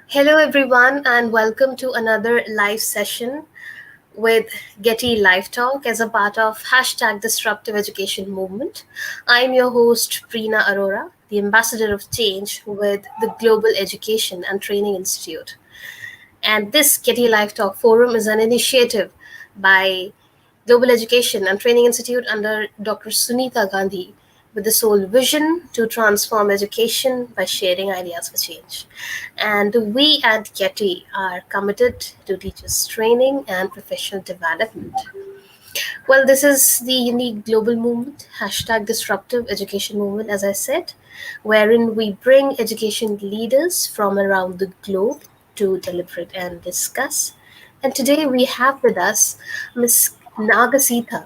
Hello, everyone, and welcome to another live session with GETI Live Talk as a part of hashtag Disruptive Education Movement. I'm your host, Preena Arora, the ambassador of change with the Global Education and Training Institute. And this GETI Live Talk Forum is an initiative by Global Education and Training Institute under Dr. Sunita Gandhi with the sole vision to transform education by sharing ideas for change. And we at GETI are committed to teachers' training and professional development. Well, this is the unique global movement, hashtag disruptive education movement, as I said, wherein we bring education leaders from around the globe to deliberate and discuss. And today we have with us Ms. Naga Seetha,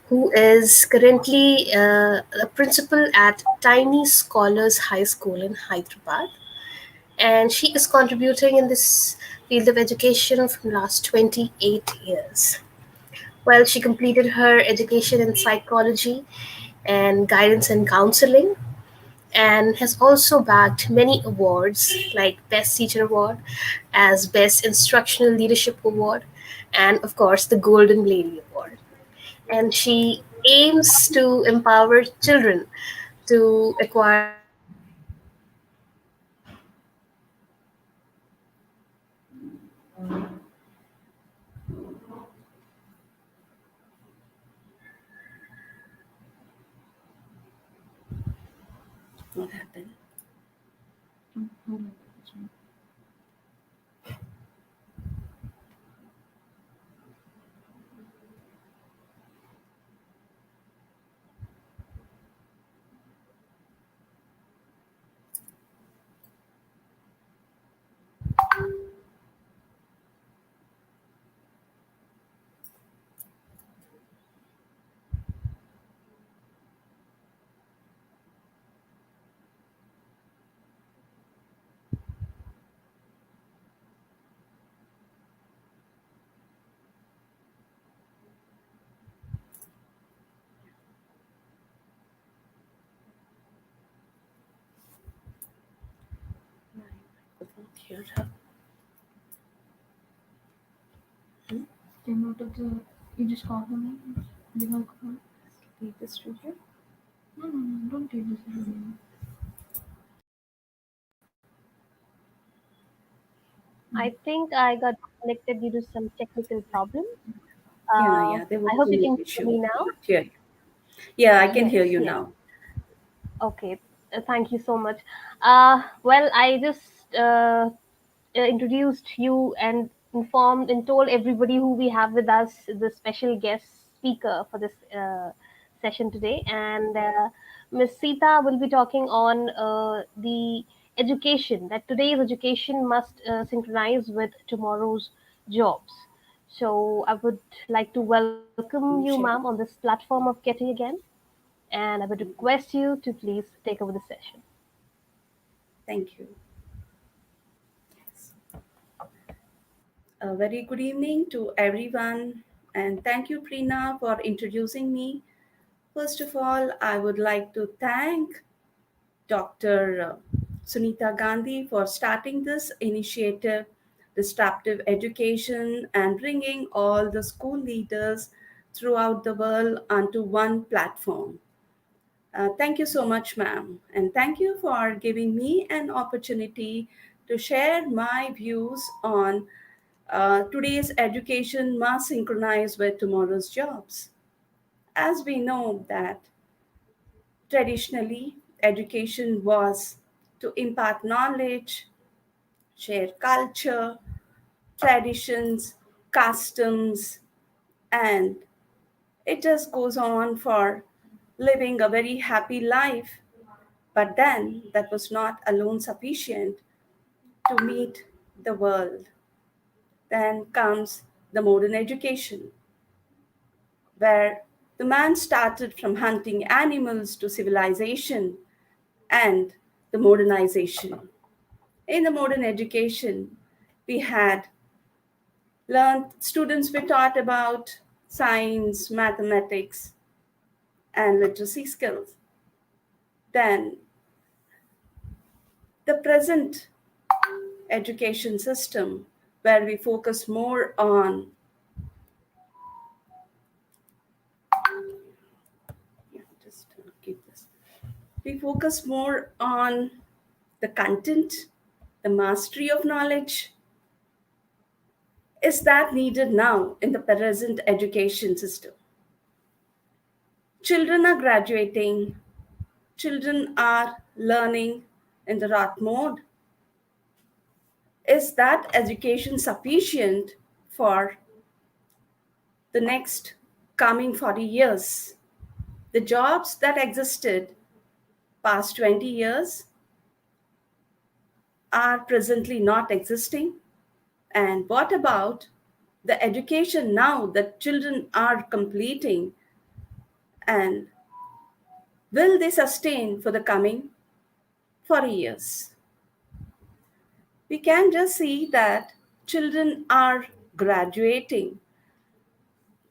who is currently a principal at Tiny Scholars High School in Hyderabad. And she is contributing in this field of education from last 28 years. Well, she completed her education in psychology and guidance and counseling and has also bagged many awards like Best Teacher Award, as Best Instructional Leadership Award, and of course the Golden Lady Award. And she aims to empower children to acquire skills that transform lives through education. And today we have with us What happened? My microphone here. Came out of the. You just call him. You have call. Leave the studio. No, don't take this video. I think I got connected due to some technical problem. Yeah, there I was hope a you new can hear issue. me I now. could hear you. Yeah, I can hear Yes, you yes. now. Okay. Thank you so much. Well, I just introduced you and informed and told everybody who we have with us, the special guest speaker for this session today. And Ms. Sita will be talking on the education, that today's education must synchronize with tomorrow's jobs. So I would like to welcome you, ma'am, on Sure. this platform of Getty again. And I would request you to please take over the session. Thank you. Yes. A very good evening to everyone, and thank you, Preena, for introducing me. First of all, I would like to thank Dr. Sunita Gandhi for starting this initiative, Disruptive Education, and bringing all the school leaders throughout the world onto one platform. Thank you so much, ma'am. And thank you for giving me an opportunity to share my views on today's education must synchronize with tomorrow's jobs. As we know that traditionally, education was to impart knowledge, share culture, traditions, customs, and it just goes on for living a very happy life. But then that was not alone sufficient to meet the world. Then comes the modern education, where the man started from hunting animals to civilization and the modernization. In the modern education, we had learned, students were taught about science, mathematics, and literacy skills. Then the present education system where we focus more on keep this. We focus more on the content, the mastery of knowledge. Is that needed now in the present education system? Children are graduating, children are learning in the rote mode. Is that education sufficient for the next coming 40 years? The jobs that existed past 20 years are presently not existing. And what about the education now that children are completing, and will they sustain for the coming 40 years? We can just see that children are graduating.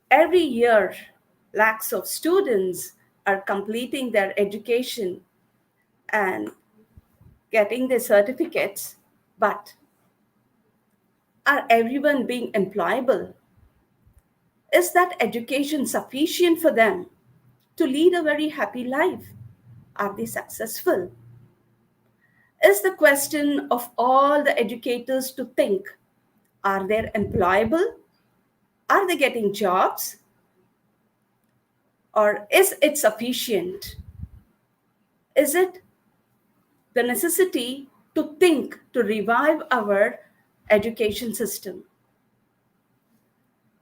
Every year, lakhs of students are completing their education and getting their certificates, but are everyone being employable? Is that education sufficient for them to lead a very happy life? Are they successful? Is the question of all the educators to think, are they employable? Are they getting jobs? Or is it sufficient? Is it the necessity to think to revive our education system?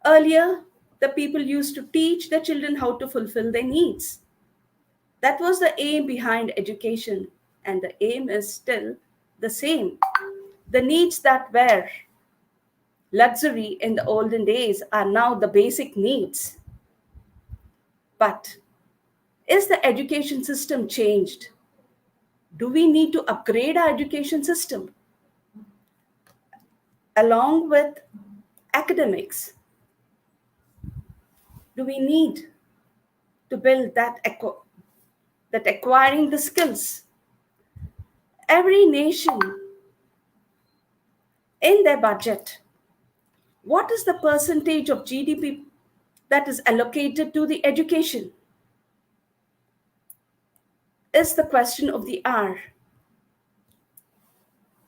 Earlier, the people used to teach the children how to fulfill their needs. That was the aim behind education, and the aim is still the same. The needs that were luxury in the olden days are now the basic needs. But is the education system changed? Do we need to upgrade our education system? Along with academics, do we need to build that acquiring the skills? Every nation in their budget, what is the percentage of GDP that is allocated to the education? Is the question of the hour.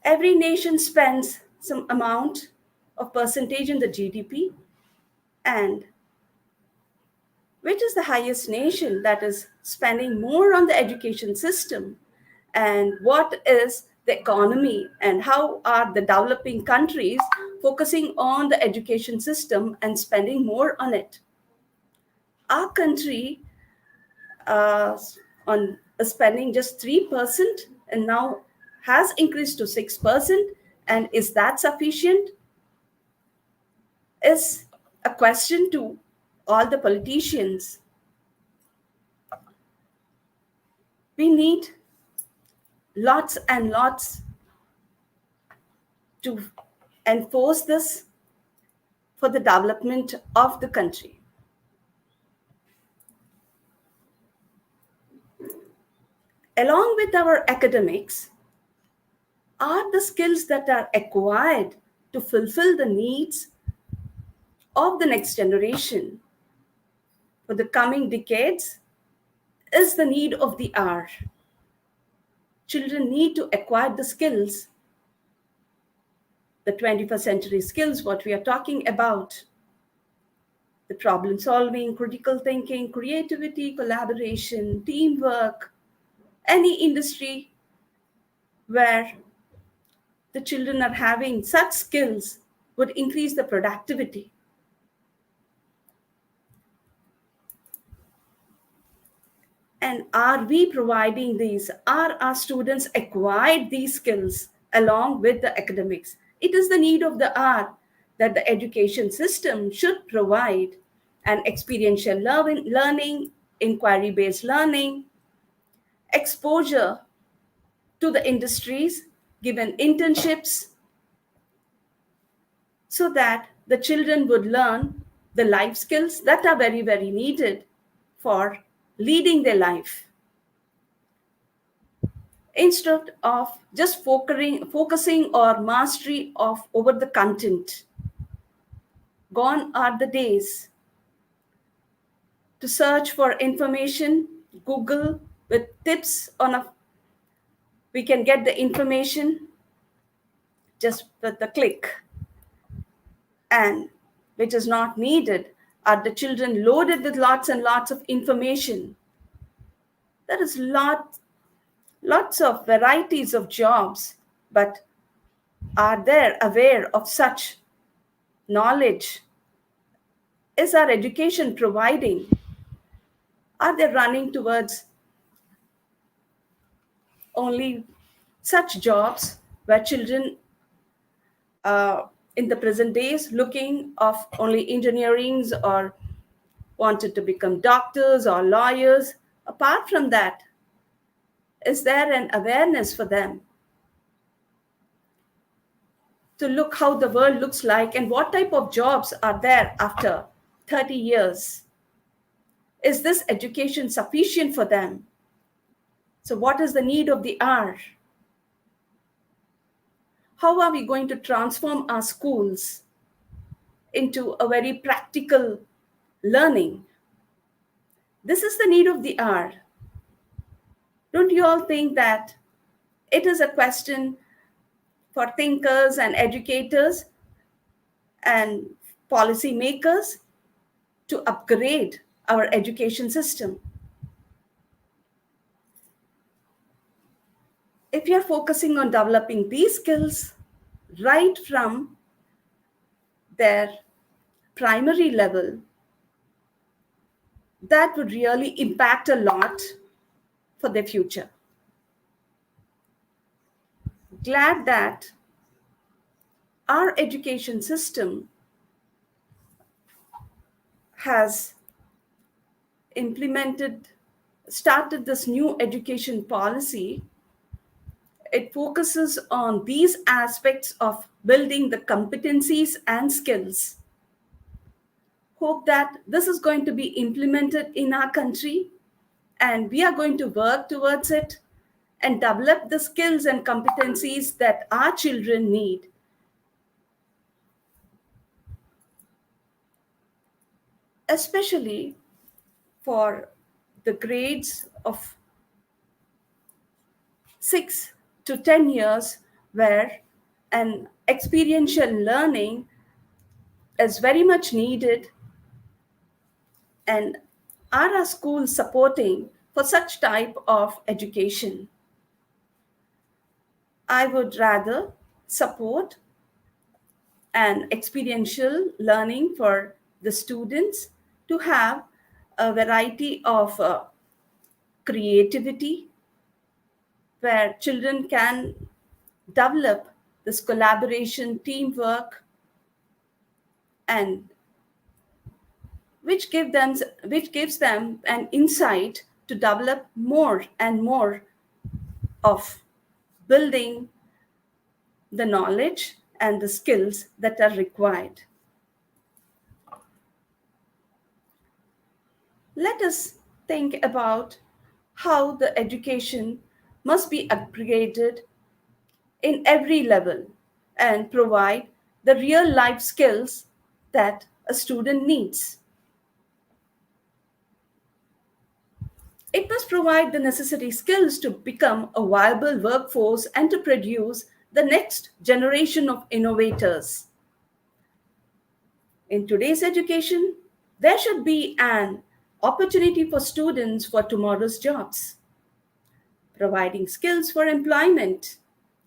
Every nation spends some amount of percentage in the GDP, and which is the highest nation that is spending more on the education system, and what is the economy, and how are the developing countries focusing on the education system and spending more on it? Our country on spending just 3% and now has increased to 6%, and is that sufficient? Is a question to all the politicians. We need lots and lots to enforce this for the development of the country. Along with our academics are the skills that are acquired to fulfill the needs of the next generation for the coming decades is the need of the hour. Children need to acquire the skills, the 21st century skills, what we are talking about, the problem solving, critical thinking, creativity, collaboration, teamwork, any industry where the children are having such skills would increase the productivity. And are we providing these? Are our students acquired these skills along with the academics? It is the need of the hour that the education system should provide an experiential learning, inquiry-based learning, exposure to the industries, given internships, so that the children would learn the life skills that are very, very needed for leading their life. instead of just focusing or mastery of over the content. Gone are the days to search for information, Google with tips on a we can get the information just with the click, and which is not needed. Are the children loaded with lots and lots of information? There is lots of varieties of jobs, but are they aware of such knowledge? Is our education providing? Are they running towards only such jobs where children in the present days looking of only engineerings or wanted to become doctors or lawyers? Apart from that, is there an awareness for them to look how the world looks like and what type of jobs are there after 30 years? Is this education sufficient for them? So what is the need of the hour? How are we going to transform our schools into a very practical learning? This is the need of the hour. Don't you all think that it is a question for thinkers and educators and policymakers to upgrade our education system? If you're focusing on developing these skills right from their primary level, that would really impact a lot for their future. Glad that our education system has started this new education policy. It focuses on these aspects of building the competencies and skills. Hope that this is going to be implemented in our country and we are going to work towards it and develop the skills and competencies that our children need. Especially for the grades of 6 to 10 years, where an experiential learning is very much needed, and are our schools supporting for such type of education? I would rather support an experiential learning for the students to have a variety of creativity, where children can develop this collaboration, teamwork, and which gives them an insight to develop more and more of building the knowledge and the skills that are required. Let us think about how the education must be upgraded in every level and provide the real life skills that a student needs. It must provide the necessary skills to become a viable workforce and to produce the next generation of innovators. In today's education, there should be an opportunity for students for tomorrow's jobs, providing skills for employment,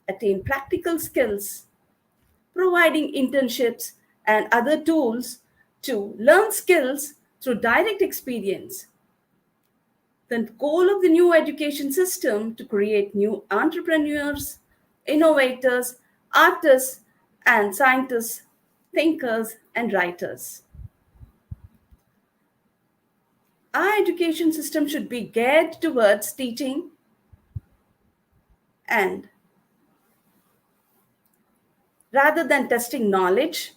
attain practical skills, providing internships and other tools to learn skills through direct experience. The goal of the new education system to create new entrepreneurs, innovators, artists, and scientists, thinkers, and writers. Our education system should be geared towards teaching and rather than testing knowledge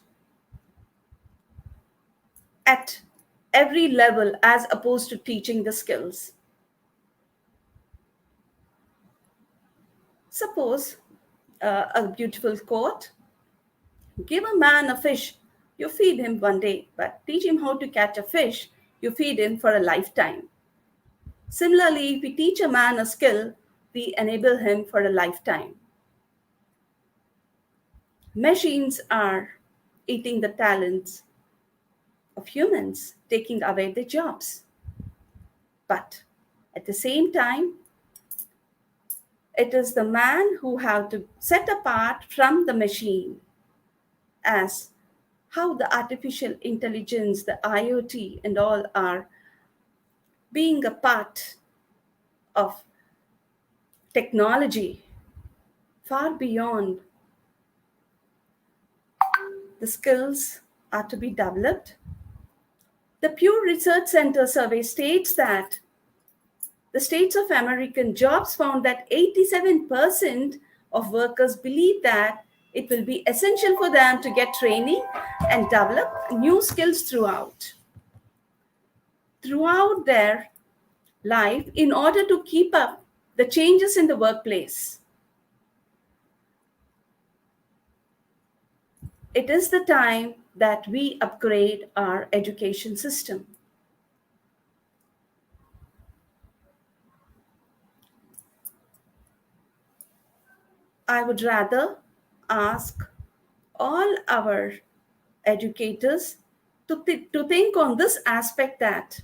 at every level as opposed to teaching the skills. Suppose a beautiful quote: give a man a fish, you feed him one day, but teach him how to catch a fish, you feed him for a lifetime. Similarly, if we teach a man a skill, we enable him for a lifetime. Machines are eating the talents of humans, taking away their jobs. But at the same time, it is the man who have to set apart from the machine, as how the artificial intelligence, the IoT and all are being a part of technology far beyond the skills are to be developed. The Pew Research Center survey states that the States of American jobs found that 87% of workers believe that it will be essential for them to get training and develop new skills throughout their life in order to keep up the changes in the workplace. It is the time that we upgrade our education system. I would rather ask all our educators to think on this aspect, that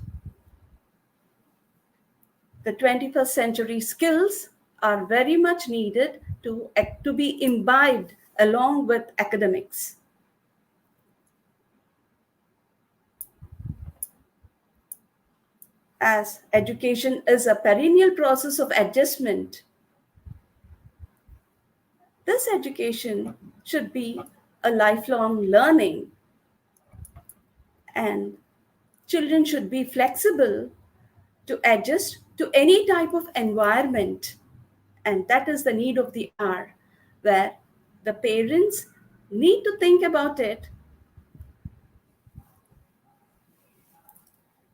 the 21st century skills are very much needed to be imbibed along with academics. As education is a perennial process of adjustment, this education should be a lifelong learning, and children should be flexible to adjust to any type of environment. And that is the need of the hour, where the parents need to think about it.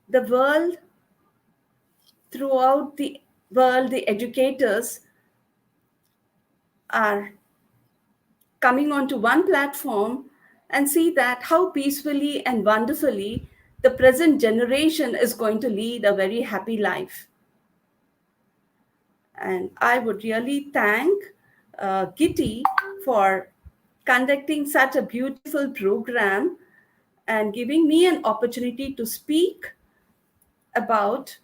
The world, throughout the world, the educators are coming onto one platform and see that how peacefully and wonderfully the present generation is going to lead a very happy life. And I would really thank GITI for conducting such a beautiful program and giving me an opportunity to speak about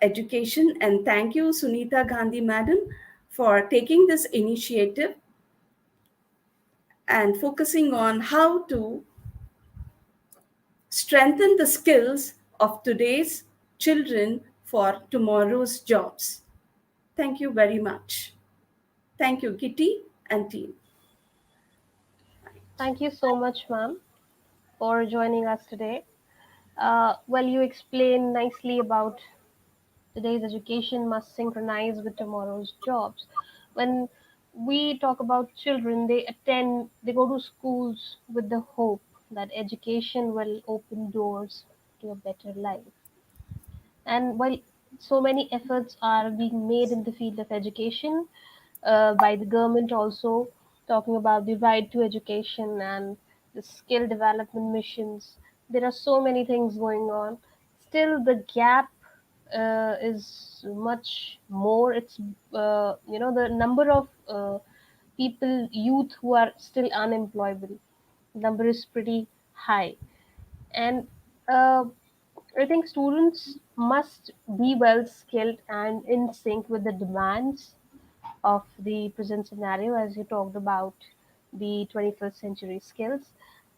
education. And thank you, Sunita Gandhi, madam, for taking this initiative and focusing on how to strengthen the skills of today's children for tomorrow's jobs. Thank you very much. Thank you, Kitty and team. Thank you so much, ma'am, for joining us today. Well, you explained nicely about today's education must synchronize with tomorrow's jobs. When we talk about children, they go to schools with the hope that education will open doors to a better life. And while so many efforts are being made in the field of education, by the government also, talking about the right to education and the skill development missions, there are so many things going on. Still, the gap is much more. It's the number of youth who are still unemployable, number is pretty high. And uh, I think students must be well skilled and in sync with the demands of the present scenario, as you talked about the 21st century skills.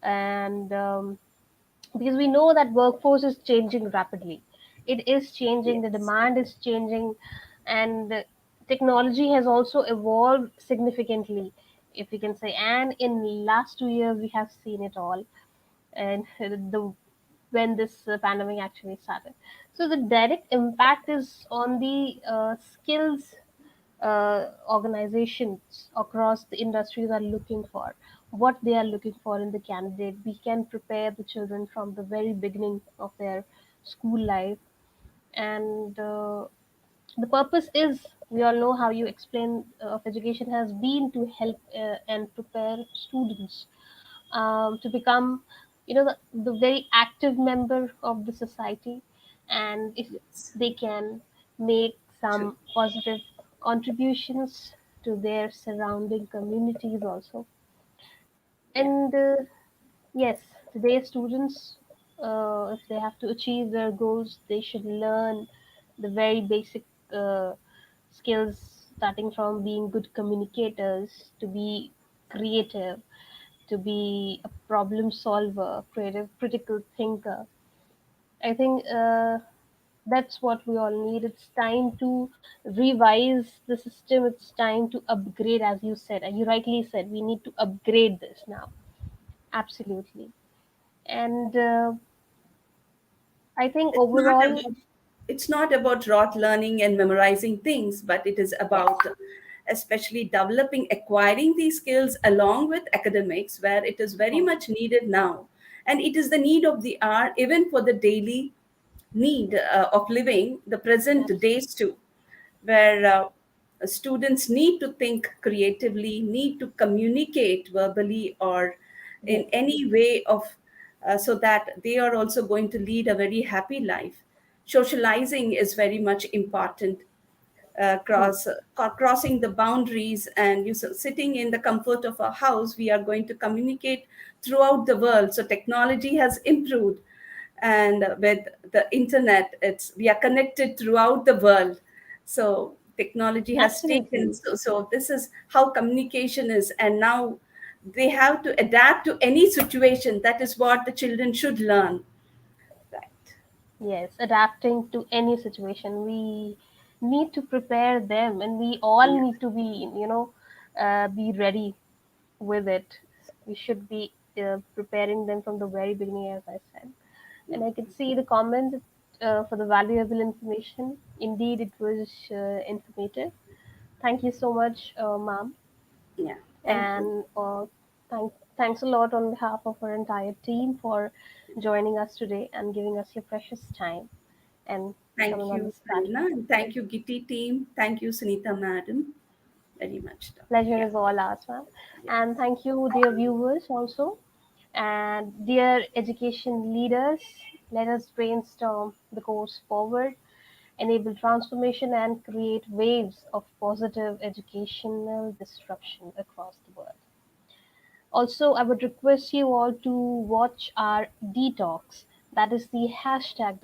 And because we know that workforce is changing rapidly, it is changing, the Yes. demand is changing, and technology has also evolved significantly, if we can say. And in last 2 years, we have seen it all, and the when this pandemic actually started. So the direct impact is on the skills organizations across the industries are looking for, what they are looking for in the candidate. We can prepare the children from the very beginning of their school life, and The purpose is, we all know how you explain of education has been to help and prepare students to become, the very active member of the society, and if Yes. they can make True. some positive contributions to their surrounding communities also. Yeah. And yes, today's students, if they have to achieve their goals, they should learn the very basic skills, starting from being good communicators to be creative, to be a problem solver, creative, critical thinker. I think that's what we all need. It's time to revise the system. It's time to upgrade, as you said, and you rightly said, we need to upgrade this now. Absolutely. And I think it's not overall, about it's not about rote learning and memorizing things, but it is yes, about especially developing acquiring these skills along with academics, where it is very hmm, much needed now, and it is the need of the hour even for the daily need of living the present absolutely, days too, where students need to think creatively, need to communicate verbally or in yes, any way of so that they are also going to lead a very happy life. Socializing is very much important. true, Crossing the boundaries and sitting in the comfort of our house, we are going to communicate throughout the world. So technology has improved, and with the internet, it's we are connected throughout the world. So technology has taken, absolutely. so this is how communication is, and now they have to adapt to any situation. That is what the children should learn, right? Yes, adapting to any situation. We need to prepare them, and we all Yes. need to be ready with it. We should be preparing them from the very beginning, as I said. And I could see the comment for the valuable information. Indeed, it was informative. Thank you so much, ma'am. Yeah, thank you. And thanks a lot on behalf of our entire team for joining us today and giving us your precious time and coming Thank on you, this Prerna, platform. and thank you, GITI team. Thank you, Sunita Madam, very much. Pleasure Yeah, is all ours, ma'am. And yes. thank you, dear viewers, also. And dear education leaders, let us brainstorm the course forward, enable transformation, and create waves of positive educational disruption across the world. Also, I would request you all to watch our detox. That is the hashtag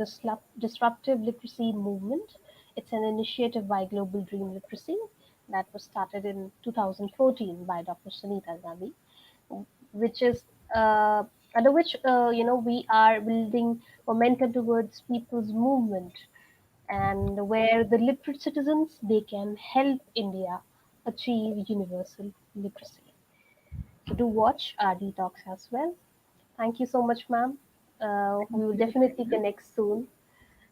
Disruptive Literacy Movement. It's an initiative by Global Dream Literacy that was started in 2014 by Dr. Sunita Gandhi, which is under which we are building momentum towards people's movement, and where the literate citizens, they can help India achieve universal literacy. So do watch our detox as well. Thank you so much, ma'am. We Thank will you, definitely Prerna. connect soon.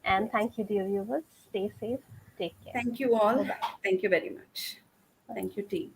And Yes. thank you, dear viewers. Stay safe. Take care. Thank you all. Bye bye. Thank you very much. Thank you, team.